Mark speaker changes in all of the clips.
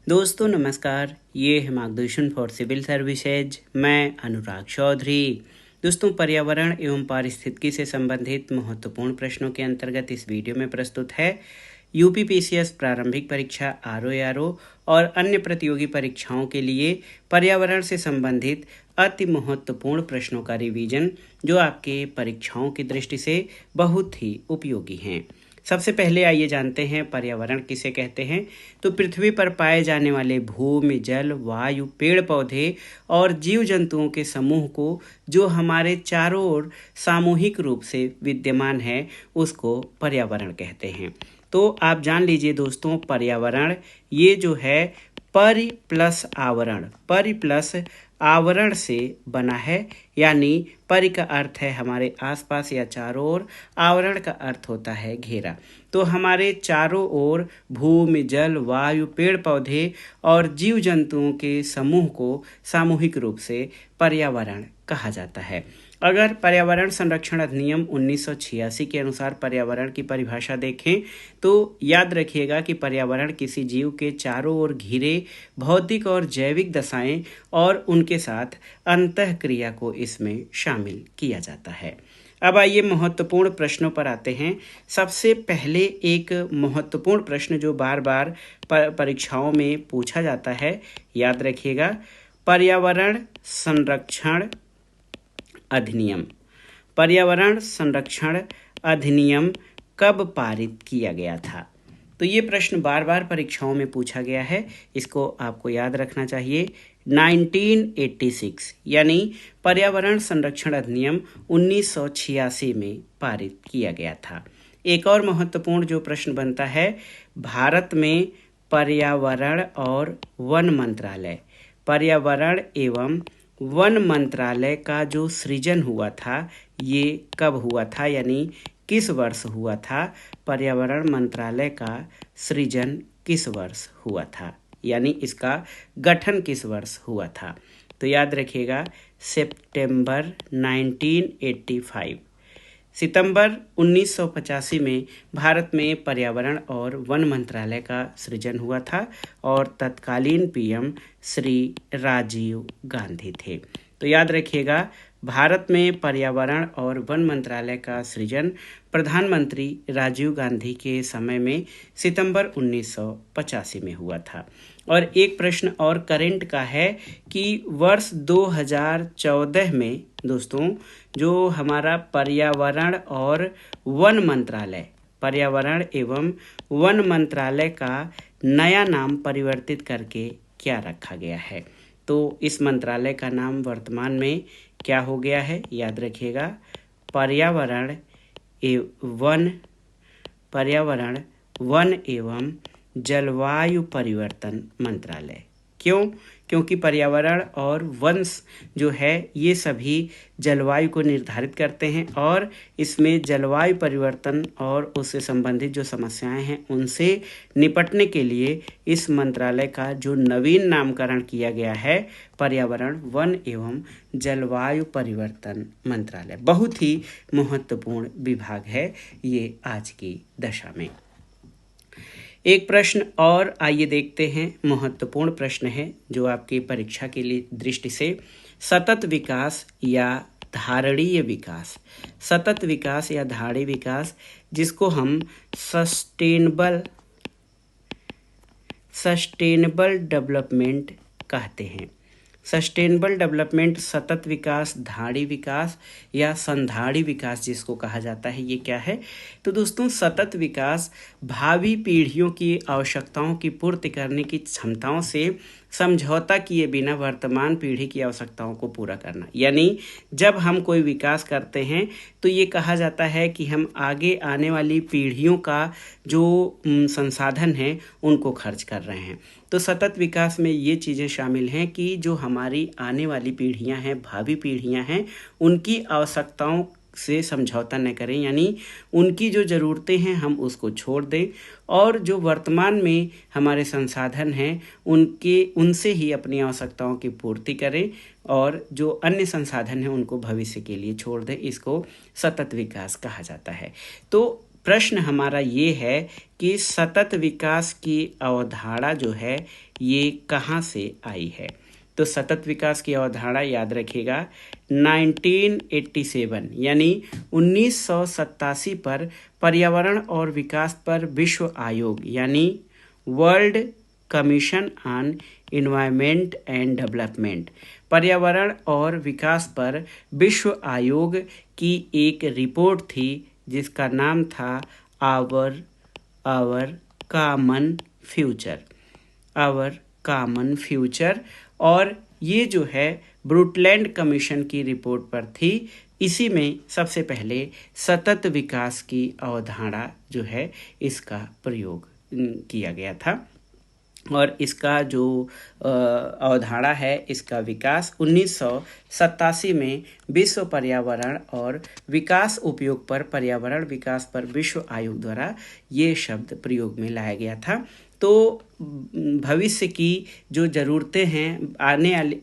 Speaker 1: दोस्तों नमस्कार, ये है मार्गदर्शन फॉर सिविल सर्विसेज। मैं अनुराग चौधरी। दोस्तों, पर्यावरण एवं पारिस्थितिकी से संबंधित महत्वपूर्ण प्रश्नों के अंतर्गत इस वीडियो में प्रस्तुत है यूपीपीसीएस प्रारंभिक परीक्षा आरओ और अन्य प्रतियोगी परीक्षाओं के लिए पर्यावरण से संबंधित अति महत्वपूर्ण प्रश्नों का रिवीजन, जो आपके परीक्षाओं की दृष्टि से बहुत ही उपयोगी हैं। सबसे पहले आइए जानते हैं पर्यावरण किसे कहते हैं। तो पृथ्वी पर पाए जाने वाले भूमि, जल, वायु, पेड़ पौधे और जीव जंतुओं के समूह को जो हमारे चारों ओर सामूहिक रूप से विद्यमान है, उसको पर्यावरण कहते हैं। तो आप जान लीजिए दोस्तों, पर्यावरण ये जो है परि प्लस आवरण, परि प्लस आवरण से बना है। यानी परि का अर्थ है हमारे आसपास या चारों ओर, आवरण का अर्थ होता है घेरा। तो हमारे चारों ओर भूमि, जल, वायु, पेड़ पौधे और जीव जंतुओं के समूह को सामूहिक रूप से पर्यावरण कहा जाता है। अगर पर्यावरण संरक्षण अधिनियम 1986 के अनुसार पर्यावरण की परिभाषा देखें तो याद रखिएगा कि पर्यावरण किसी जीव के चारों ओर घिरे भौतिक और जैविक दशाएं और उनके साथ अंतःक्रिया को इसमें शामिल किया जाता है। अब आइए महत्वपूर्ण प्रश्नों पर आते हैं। सबसे पहले एक महत्वपूर्ण प्रश्न जो बार बार परीक्षाओं में पूछा जाता है, याद रखिएगा, पर्यावरण संरक्षण अधिनियम। पर्यावरण संरक्षण अधिनियम कब पारित किया गया था? तो ये प्रश्न बार बार परीक्षाओं में पूछा गया है, इसको आपको याद रखना चाहिए। 1986 यानी पर्यावरण संरक्षण अधिनियम 1986 में पारित किया गया था। एक और महत्वपूर्ण जो प्रश्न बनता है, भारत में पर्यावरण और वन मंत्रालय, पर्यावरण एवं वन मंत्रालय का जो सृजन हुआ था ये कब हुआ था, यानी किस वर्ष हुआ था? पर्यावरण मंत्रालय का सृजन किस वर्ष हुआ था, यानी इसका गठन किस वर्ष हुआ था? तो याद रखिएगा, सितंबर 1985, सितंबर 1985 में भारत में पर्यावरण और वन मंत्रालय का सृजन हुआ था और तत्कालीन पीएम श्री राजीव गांधी थे। तो याद रखिएगा, भारत में पर्यावरण और वन मंत्रालय का सृजन प्रधानमंत्री राजीव गांधी के समय में सितंबर 1985 में हुआ था। और एक प्रश्न और करंट का है कि वर्ष 2014 में दोस्तों जो हमारा पर्यावरण और वन मंत्रालय, पर्यावरण एवं वन मंत्रालय का नया नाम परिवर्तित करके क्या रखा गया है? तो इस मंत्रालय का नाम वर्तमान में क्या हो गया है? याद रखिएगा, पर्यावरण वन एवं जलवायु परिवर्तन मंत्रालय। क्यों? क्योंकि पर्यावरण और वन जो है ये सभी जलवायु को निर्धारित करते हैं और इसमें जलवायु परिवर्तन और उससे संबंधित जो समस्याएं हैं उनसे निपटने के लिए इस मंत्रालय का जो नवीन नामकरण किया गया है, पर्यावरण वन एवं जलवायु परिवर्तन मंत्रालय। बहुत ही महत्वपूर्ण विभाग है ये आज की दशा में। एक प्रश्न और आइए देखते हैं, महत्वपूर्ण प्रश्न है जो आपकी परीक्षा के लिए दृष्टि से, सतत विकास या धारणीय विकास, सतत विकास या धारणीय विकास जिसको हम सस्टेनेबल डेवलपमेंट कहते हैं। सस्टेनेबल डेवलपमेंट, सतत विकास, धारणीय विकास या संधारणीय विकास जिसको कहा जाता है, ये क्या है? तो दोस्तों, सतत विकास भावी पीढ़ियों की आवश्यकताओं की पूर्ति करने की क्षमताओं से समझौता किए बिना वर्तमान पीढ़ी की आवश्यकताओं को पूरा करना। यानी जब हम कोई विकास करते हैं तो ये कहा जाता है कि हम आगे आने वाली पीढ़ियों का जो संसाधन है उनको खर्च कर रहे हैं। तो सतत विकास में ये चीज़ें शामिल हैं कि जो हमारी आने वाली पीढ़ियां हैं, भावी पीढ़ियां हैं, उनकी आवश्यकताओं से समझौता न करें, यानी उनकी जो ज़रूरतें हैं हम उसको छोड़ दें और जो वर्तमान में हमारे संसाधन हैं उनसे ही अपनी आवश्यकताओं की पूर्ति करें और जो अन्य संसाधन हैं उनको भविष्य के लिए छोड़ दें। इसको सतत विकास कहा जाता है। तो प्रश्न हमारा ये है कि सतत विकास की अवधारणा जो है ये कहाँ से आई है। तो सतत विकास की अवधारणा याद रखिएगा 1987 यानी 1987 पर पर्यावरण और विकास पर विश्व आयोग यानी world commission on environment and development पर्यावरण और विकास पर विश्व आयोग की एक रिपोर्ट थी जिसका नाम था Our Common Future, Our Common Future. और ये जो है ब्रुटलैंड कमीशन की रिपोर्ट पर थी। इसी में सबसे पहले सतत विकास की अवधारणा जो है इसका प्रयोग किया गया था और इसका जो अवधारणा है इसका विकास 1987 में विश्व पर्यावरण और विकास उपयोग पर पर्यावरण विकास पर विश्व आयोग द्वारा ये शब्द प्रयोग में लाया गया था। तो भविष्य की जो ज़रूरतें हैं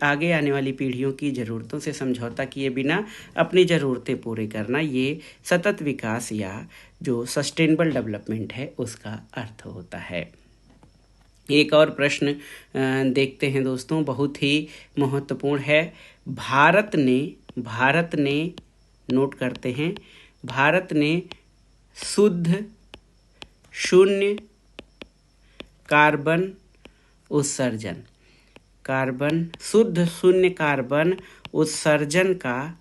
Speaker 1: आगे आने वाली पीढ़ियों की ज़रूरतों से समझौता किए बिना अपनी ज़रूरतें पूरी करना, ये सतत विकास या जो सस्टेनेबल डेवलपमेंट है उसका अर्थ होता है। एक और प्रश्न देखते हैं दोस्तों, बहुत ही महत्वपूर्ण है। भारत ने नोट करते हैं, भारत ने शुद्ध शून्य कार्बन उत्सर्जन शुद्ध शून्य कार्बन उत्सर्जन का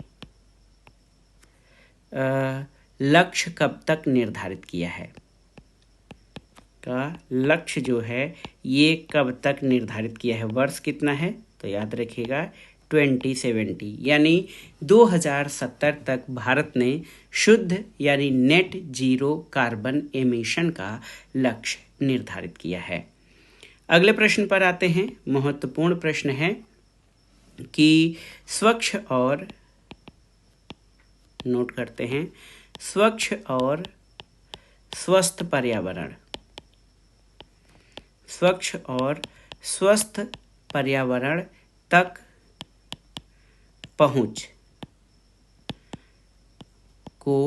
Speaker 1: लक्ष्य कब तक निर्धारित किया है, का लक्ष्य जो है ये कब तक निर्धारित किया है, वर्ष कितना है तो याद रखिएगा 2070 यानी 2070 तक भारत ने शुद्ध यानी नेट जीरो कार्बन एमिशन का लक्ष्य निर्धारित किया है। अगले प्रश्न पर आते हैं। महत्वपूर्ण प्रश्न है कि स्वच्छ और नोट करते हैं स्वच्छ और स्वस्थ पर्यावरण, स्वच्छ और स्वस्थ पर्यावरण तक पहुंच को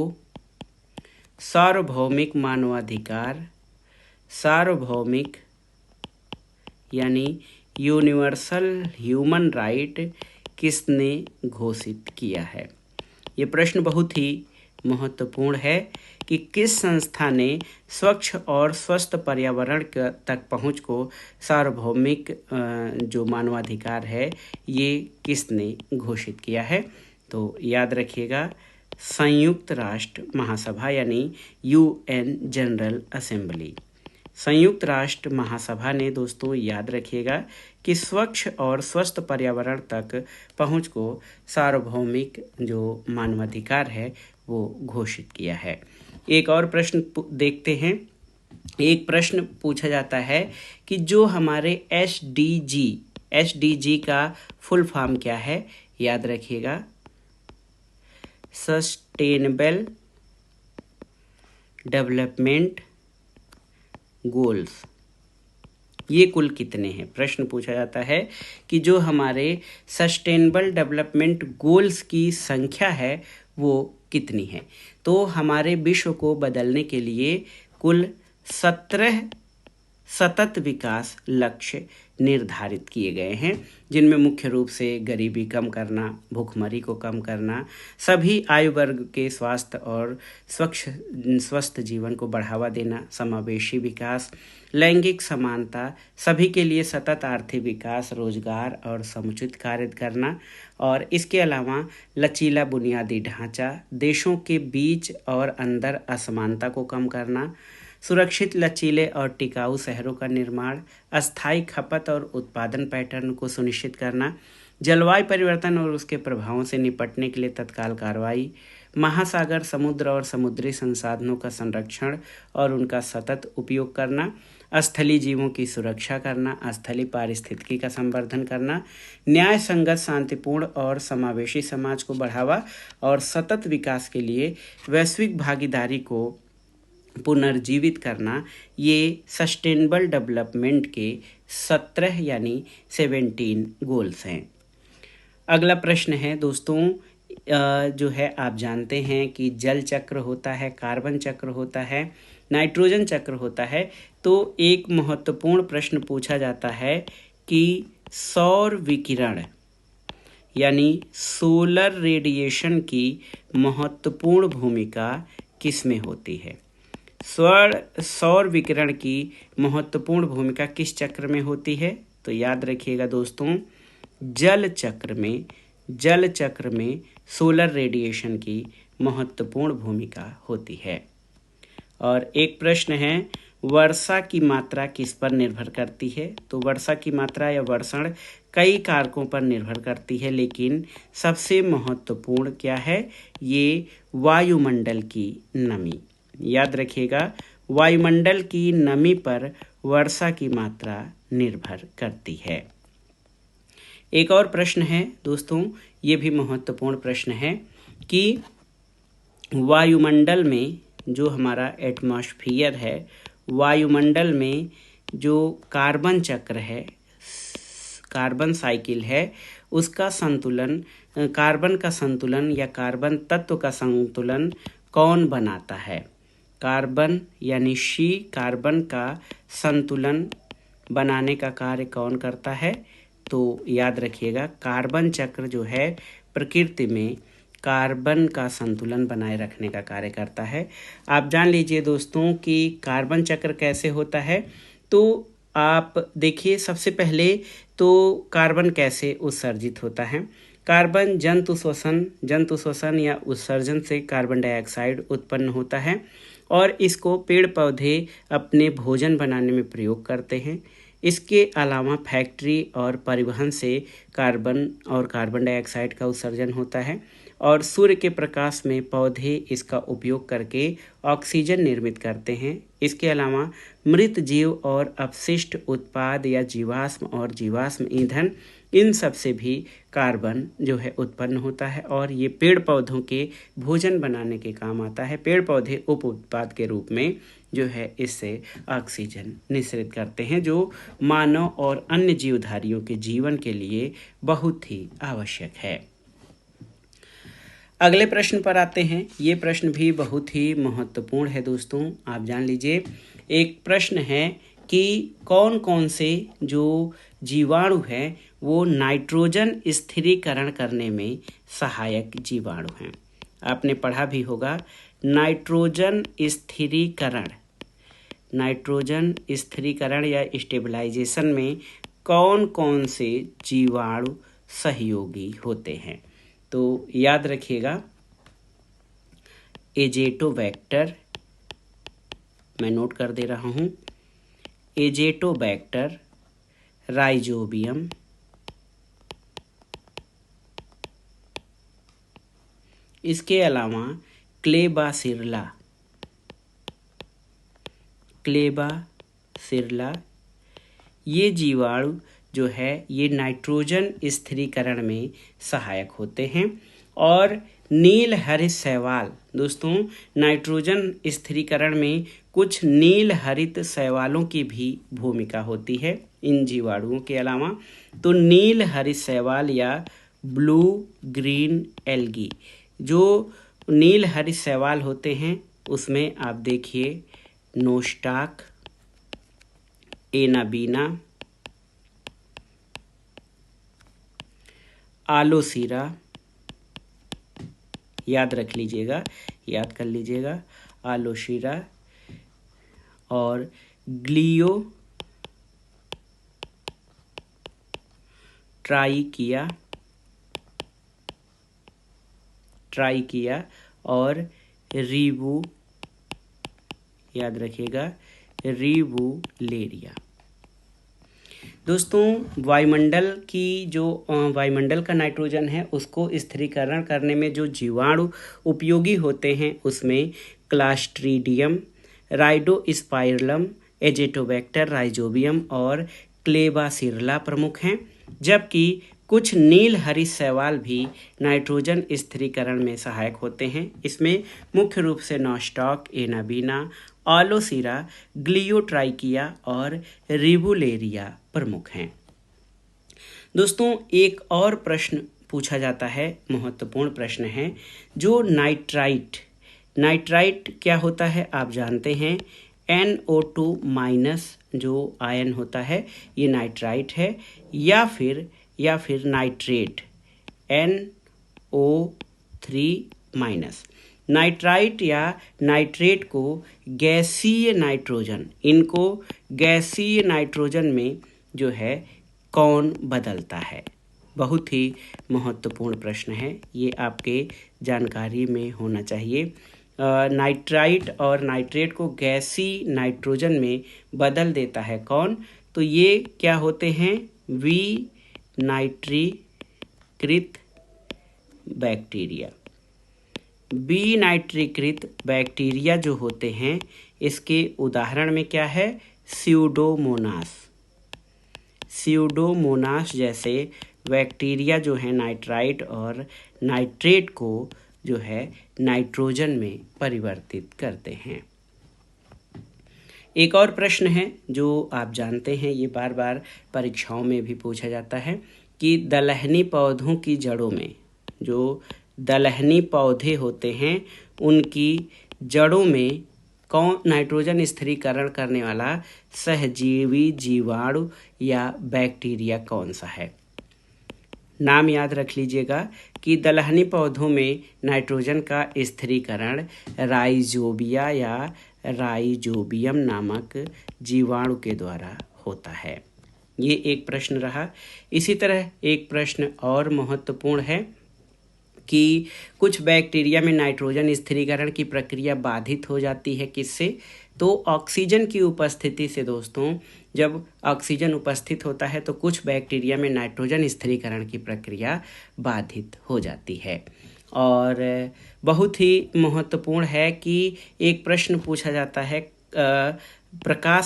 Speaker 1: सार्वभौमिक मानवाधिकार, सार्वभौमिक यानी यूनिवर्सल ह्यूमन राइट किसने घोषित किया है। ये प्रश्न बहुत ही महत्वपूर्ण है कि किस संस्था ने स्वच्छ और स्वस्थ पर्यावरण तक पहुंच को सार्वभौमिक जो मानवाधिकार है ये किसने घोषित किया है। तो याद रखिएगा संयुक्त राष्ट्र महासभा यानी UN जनरल असेंबली। संयुक्त राष्ट्र महासभा ने दोस्तों याद रखिएगा कि स्वच्छ और स्वस्थ पर्यावरण तक पहुंच को सार्वभौमिक जो मानवाधिकार है वो घोषित किया है। एक और प्रश्न देखते हैं। एक प्रश्न पूछा जाता है कि जो हमारे SDG का फुल फॉर्म क्या है, याद रखिएगा सस्टेनेबल डेवलपमेंट गोल्स। ये कुल कितने हैं, प्रश्न पूछा जाता है कि जो हमारे सस्टेनेबल डेवलपमेंट गोल्स की संख्या है वो कितनी है। तो हमारे विश्व को बदलने के लिए कुल 17 सतत विकास लक्ष्य निर्धारित किए गए हैं, जिनमें मुख्य रूप से गरीबी कम करना, भूखमरी को कम करना, सभी आयु वर्ग के स्वास्थ्य और स्वस्थ जीवन को बढ़ावा देना, समावेशी विकास, लैंगिक समानता, सभी के लिए सतत आर्थिक विकास, रोजगार और समुचित कार्य करना, और इसके अलावा लचीला बुनियादी ढांचा, देशों के बीच और अंदर असमानता को कम करना, सुरक्षित लचीले और टिकाऊ शहरों का निर्माण, अस्थायी खपत और उत्पादन पैटर्न को सुनिश्चित करना, जलवायु परिवर्तन और उसके प्रभावों से निपटने के लिए तत्काल कार्रवाई, महासागर, समुद्र और समुद्री संसाधनों का संरक्षण और उनका सतत उपयोग करना, स्थलीय जीवों की सुरक्षा करना, स्थलीय पारिस्थितिकी का संवर्धन करना, न्याय संगत, शांतिपूर्ण और समावेशी समाज को बढ़ावा और सतत विकास के लिए वैश्विक भागीदारी को पुनर्जीवित करना, ये सस्टेनेबल डेवलपमेंट के 17 यानी 17 गोल्स हैं। अगला प्रश्न है दोस्तों, जो है आप जानते हैं कि जल चक्र होता है, कार्बन चक्र होता है, नाइट्रोजन चक्र होता है, तो एक महत्वपूर्ण प्रश्न पूछा जाता है कि सौर विकिरण यानी सोलर रेडिएशन की महत्वपूर्ण भूमिका किसमें होती है। सौर विकिरण की महत्वपूर्ण भूमिका किस चक्र में होती है? तो याद रखिएगा दोस्तों, जल चक्र में सोलर रेडिएशन की महत्वपूर्ण भूमिका होती है। और एक प्रश्न है, वर्षा की मात्रा किस पर निर्भर करती है? तो वर्षा की मात्रा या वर्षण कई कारकों पर निर्भर करती है, लेकिन सबसे महत्वपूर्ण क्या है? ये वायुमंडल की नमी। याद रखिएगा, वायुमंडल की नमी पर वर्षा की मात्रा निर्भर करती है। एक और प्रश्न है दोस्तों, ये भी महत्वपूर्ण प्रश्न है कि वायुमंडल में जो हमारा एटमॉस्फेयर है, वायुमंडल में जो कार्बन चक्र है, कार्बन साइकिल है, उसका संतुलन, कार्बन का संतुलन या कार्बन तत्व का संतुलन कौन बनाता है? कार्बन यानी सी, कार्बन का संतुलन बनाने का कार्य कौन करता है? तो याद रखिएगा, कार्बन चक्र जो है प्रकृति में कार्बन का संतुलन बनाए रखने का कार्य करता है। आप जान लीजिए दोस्तों कि कार्बन चक्र कैसे होता है। तो आप देखिए, सबसे पहले तो कार्बन कैसे उत्सर्जित होता है। कार्बन जंतु श्वसन या उत्सर्जन से कार्बन डाइऑक्साइड उत्पन्न होता है और इसको पेड़ पौधे अपने भोजन बनाने में प्रयोग करते हैं। इसके अलावा फैक्ट्री और परिवहन से कार्बन और कार्बन डाइऑक्साइड का उत्सर्जन होता है और सूर्य के प्रकाश में पौधे इसका उपयोग करके ऑक्सीजन निर्मित करते हैं। इसके अलावा मृत जीव और अपशिष्ट उत्पाद या जीवाश्म और जीवाश्म ईंधन, इन सब से भी कार्बन जो है उत्पन्न होता है और ये पेड़ पौधों के भोजन बनाने के काम आता है। पेड़ पौधे उप उत्पाद के रूप में जो है इससे ऑक्सीजन निःसृत करते हैं, जो मानव और अन्य जीवधारियों के जीवन के लिए बहुत ही आवश्यक है। अगले प्रश्न पर आते हैं। ये प्रश्न भी बहुत ही महत्वपूर्ण है दोस्तों, आप जान लीजिए। एक प्रश्न है कि कौन कौन से जो जीवाणु हैं वो नाइट्रोजन स्थिरीकरण करने में सहायक जीवाणु हैं। आपने पढ़ा भी होगा, नाइट्रोजन स्थिरीकरण या स्टेबलाइजेशन में कौन कौन से जीवाणु सहयोगी होते हैं। तो याद रखिएगा, एजेटोबैक्टर, मैं नोट कर दे रहा हूँ, एजेटोबैक्टर, राइजोबियम, इसके अलावा क्लेबासिरला, ये जीवाणु जो है ये नाइट्रोजन स्थिरीकरण में सहायक होते हैं। और नील हरित शैवाल, दोस्तों नाइट्रोजन स्थिरीकरण में कुछ नील हरित शैवालों की भी भूमिका होती है इन जीवाणुओं के अलावा। तो नील हरित शैवाल या ब्लू ग्रीन एल्गी, जो नील हरित शैवाल होते हैं उसमें आप देखिए नोस्टाक, एनाबीना, आलोसीरा, याद रख लीजिएगा, याद कर लीजिएगा, आलोसीरा और ग्लियो ट्राइकिया और रीबू, याद रखिएगा, रीबुलेरिया। दोस्तों वायुमंडल का नाइट्रोजन है उसको स्थिरीकरण करने में जो जीवाणु उपयोगी होते हैं उसमें क्लास्ट्रीडियम, राइडोस्पाइरलम, एजेटोबैक्टर, राइजोबियम और क्लेबासिरला प्रमुख हैं। जबकि कुछ नील हरित शैवाल भी नाइट्रोजन स्थिरीकरण में सहायक होते हैं। इसमें मुख्य रूप से नोस्टाक, एनाबीना, आलोसीरा, ग्लियोट्राइकिया और रिबुलेरिया प्रमुख हैं। दोस्तों एक और प्रश्न पूछा जाता है, महत्वपूर्ण प्रश्न है, जो नाइट्राइट क्या होता है आप जानते हैं। NO2 माइनस जो आयन होता है ये नाइट्राइट है, या फिर नाइट्रेट NO3 माइनस। नाइट्राइट या नाइट्रेट को गैसीय नाइट्रोजन में जो है कौन बदलता है। बहुत ही महत्वपूर्ण प्रश्न है, ये आपके जानकारी में होना चाहिए। नाइट्राइट और नाइट्रेट को गैसीय नाइट्रोजन में बदल देता है कौन, तो ये क्या होते हैं, विनाइट्रीकृत बैक्टीरिया जो होते हैं, इसके उदाहरण में क्या है, स्यूडोमोनास जैसे बैक्टीरिया जो है नाइट्राइट और नाइट्रेट को जो है नाइट्रोजन में परिवर्तित करते हैं। एक और प्रश्न है जो आप जानते हैं, ये बार बार परीक्षाओं में भी पूछा जाता है कि दलहनी पौधों की जड़ों में, जो दलहनी पौधे होते हैं उनकी जड़ों में कौन नाइट्रोजन स्थिरीकरण करने वाला सहजीवी जीवाणु या बैक्टीरिया कौन सा है। नाम याद रख लीजिएगा कि दलहनी पौधों में नाइट्रोजन का स्थिरीकरण राइजोबिया या राइजोबियम नामक जीवाणु के द्वारा होता है। ये एक प्रश्न रहा। इसी तरह एक प्रश्न और महत्वपूर्ण है कि कुछ बैक्टीरिया में नाइट्रोजन स्थिरीकरण की प्रक्रिया बाधित हो जाती है, किससे, तो ऑक्सीजन की उपस्थिति से। दोस्तों, जब ऑक्सीजन उपस्थित होता है तो कुछ बैक्टीरिया में नाइट्रोजन स्थिरीकरण की प्रक्रिया बाधित हो जाती है। और बहुत ही महत्वपूर्ण है कि एक प्रश्न पूछा जाता है प्रकाश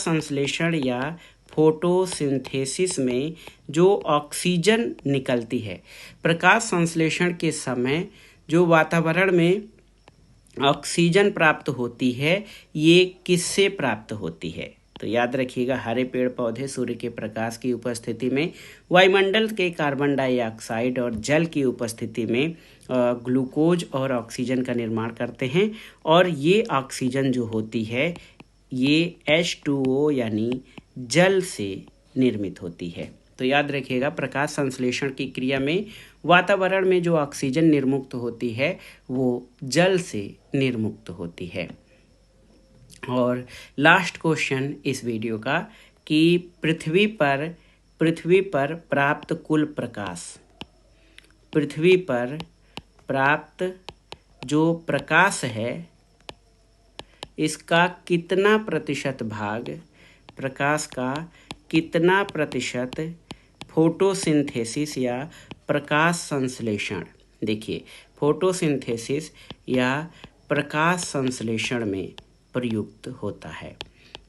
Speaker 1: संश्लेषण या फोटोसिंथेसिस में जो ऑक्सीजन निकलती है, प्रकाश संश्लेषण के समय जो वातावरण में ऑक्सीजन प्राप्त होती है, ये किससे प्राप्त होती है। तो याद रखिएगा, हरे पेड़ पौधे सूर्य के प्रकाश की उपस्थिति में वायुमंडल के कार्बन डाइऑक्साइड और जल की उपस्थिति में ग्लूकोज और ऑक्सीजन का निर्माण करते हैं, और ये ऑक्सीजन जो होती है ये H2O यानी जल से निर्मित होती है। तो याद रखिएगा, प्रकाश संश्लेषण की क्रिया में वातावरण में जो ऑक्सीजन निर्मुक्त होती है वो जल से निर्मुक्त होती है। और लास्ट क्वेश्चन इस वीडियो का कि पृथ्वी पर प्राप्त कुल प्रकाश, पृथ्वी पर प्राप्त जो प्रकाश है इसका कितना प्रतिशत भाग, प्रकाश का कितना प्रतिशत फोटोसिंथेसिस या प्रकाश संश्लेषण, देखिए फोटोसिंथेसिस या प्रकाश संश्लेषण में प्रयुक्त होता है।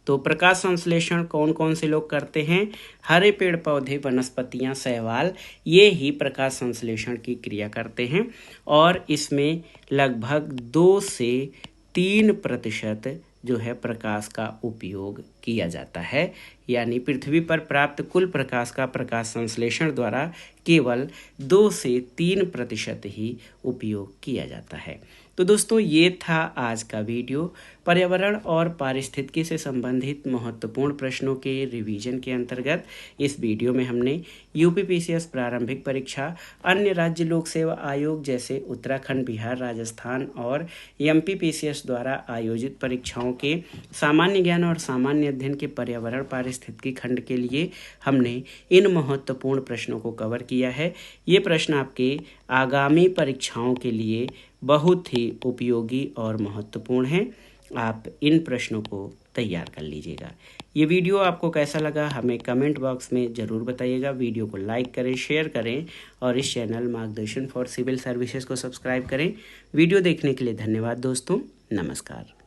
Speaker 1: तो प्रकाश संश्लेषण कौन कौन से लोग करते हैं, हरे पेड़ पौधे, वनस्पतियां, शैवाल, ये ही प्रकाश संश्लेषण की क्रिया करते हैं, और इसमें लगभग 2 से 3% जो है प्रकाश का उपयोग किया जाता है। यानी पृथ्वी पर प्राप्त कुल प्रकाश का प्रकाश संश्लेषण द्वारा केवल 2 से 3% ही उपयोग किया जाता है। तो दोस्तों, ये था आज का वीडियो। पर्यावरण और पारिस्थितिकी से संबंधित महत्वपूर्ण प्रश्नों के रिवीजन के अंतर्गत इस वीडियो में हमने UPPCS प्रारंभिक परीक्षा, अन्य राज्य लोक सेवा आयोग जैसे उत्तराखंड, बिहार, राजस्थान और MPPCS द्वारा आयोजित परीक्षाओं के सामान्य ज्ञान और सामान्य अध्ययन के पर्यावरण पारिस्थितिकी खंड के लिए हमने इन महत्वपूर्ण प्रश्नों को कवर किया है। ये प्रश्न आपके आगामी परीक्षाओं के लिए बहुत ही उपयोगी और महत्वपूर्ण हैं। आप इन प्रश्नों को तैयार कर लीजिएगा। ये वीडियो आपको कैसा लगा हमें कमेंट बॉक्स में ज़रूर बताइएगा। वीडियो को लाइक करें, शेयर करें और इस चैनल मार्गदर्शन फॉर सिविल सर्विसेज को सब्सक्राइब करें। वीडियो देखने के लिए धन्यवाद दोस्तों, नमस्कार।